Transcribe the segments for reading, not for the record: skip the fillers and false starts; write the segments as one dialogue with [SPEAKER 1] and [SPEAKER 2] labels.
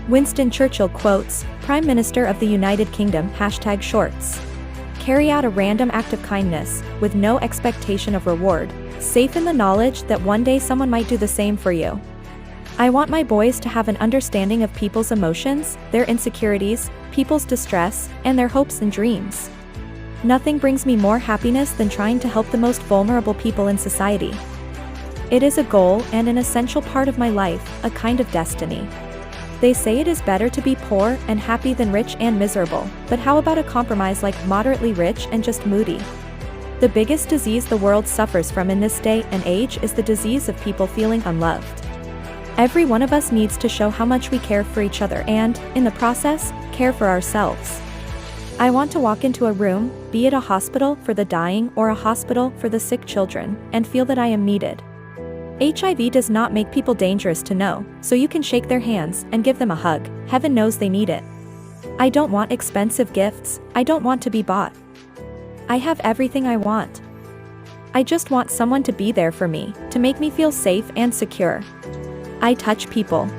[SPEAKER 1] Winston Churchill quotes, Prime Minister of the United Kingdom #shorts. Carry out a random act of kindness, with no expectation of reward, safe in the knowledge that one day someone might do the same for you. I want my boys to have an understanding of people's emotions, their insecurities, people's distress, and their hopes and dreams. Nothing brings me more happiness than trying to help the most vulnerable people in society. It is a goal and an essential part of my life, a kind of destiny. They say it is better to be poor and happy than rich and miserable, but how about a compromise like moderately rich and just moody? The biggest disease the world suffers from in this day and age is the disease of people feeling unloved. Every one of us needs to show how much we care for each other and, in the process, care for ourselves. I want to walk into a room, be it a hospital for the dying or a hospital for the sick children, and feel that I am needed. HIV does not make people dangerous to know, so you can shake their hands and give them a hug. Heaven knows they need it. I don't want expensive gifts, I don't want to be bought. I have everything I want. I just want someone to be there for me, to make me feel safe and secure. I touch people.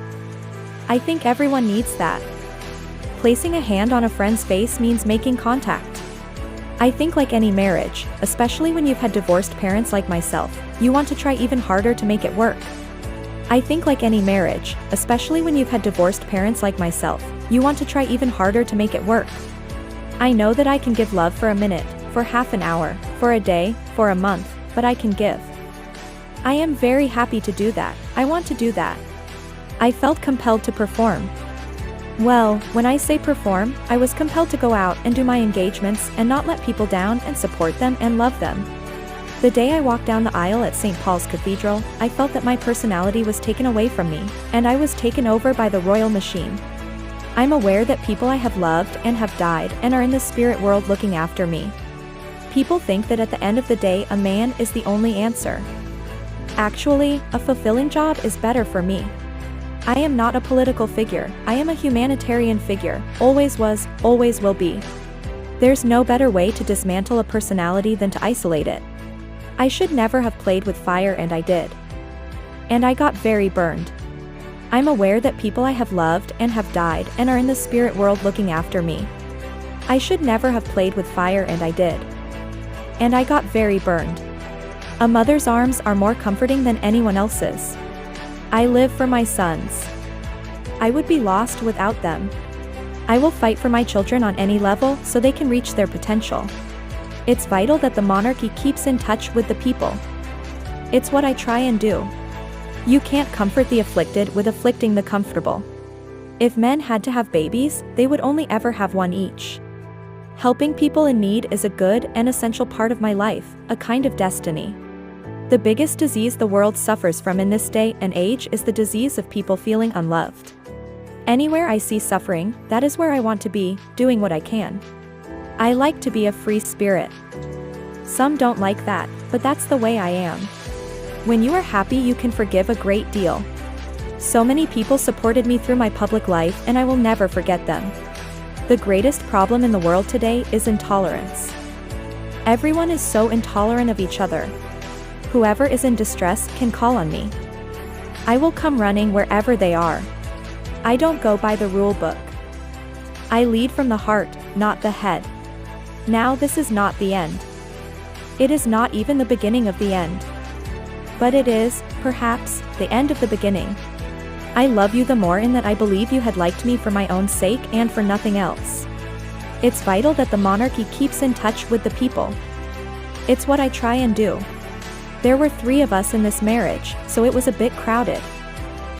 [SPEAKER 1] I think everyone needs that. Placing a hand on a friend's face means making contact. I think like any marriage, especially when you've had divorced parents like myself, you want to try even harder to make it work. I think like any marriage, especially when you've had divorced parents like myself, you want to try even harder to make it work. I know that I can give love for a minute, for half an hour, for a day, for a month, but I can give. I am very happy to do that. I want to do that. I felt compelled to perform. Well, when I say perform, I was compelled to go out and do my engagements and not let people down and support them and love them. The day I walked down the aisle at St. Paul's Cathedral, I felt that my personality was taken away from me, and I was taken over by the royal machine. I'm aware that people I have loved and have died and are in the spirit world looking after me. People think that at the end of the day a man is the only answer. Actually, a fulfilling job is better for me. I am not a political figure, I am a humanitarian figure, always was, always will be. There's no better way to dismantle a personality than to isolate it. I should never have played with fire and I did. And I got very burned. I'm aware that people I have loved and have died and are in the spirit world looking after me. I should never have played with fire and I did. And I got very burned. A mother's arms are more comforting than anyone else's. I live for my sons. I would be lost without them. I will fight for my children on any level so they can reach their potential. It's vital that the monarchy keeps in touch with the people. It's what I try and do. You can't comfort the afflicted with afflicting the comfortable. If men had to have babies, they would only ever have one each. Helping people in need is a good and essential part of my life, a kind of destiny. The biggest disease the world suffers from in this day and age is the disease of people feeling unloved. Anywhere I see suffering, that is where I want to be, doing what I can. I like to be a free spirit. Some don't like that, but that's the way I am. When you are happy, you can forgive a great deal. So many people supported me through my public life and I will never forget them. The greatest problem in the world today is intolerance. Everyone is so intolerant of each other. Whoever is in distress can call on me. I will come running wherever they are. I don't go by the rule book. I lead from the heart, not the head. Now this is not the end. It is not even the beginning of the end. But it is, perhaps, the end of the beginning. I love you the more in that I believe you had liked me for my own sake and for nothing else. It's vital that the monarchy keeps in touch with the people. It's what I try and do. There were 3 of us in this marriage, so it was a bit crowded.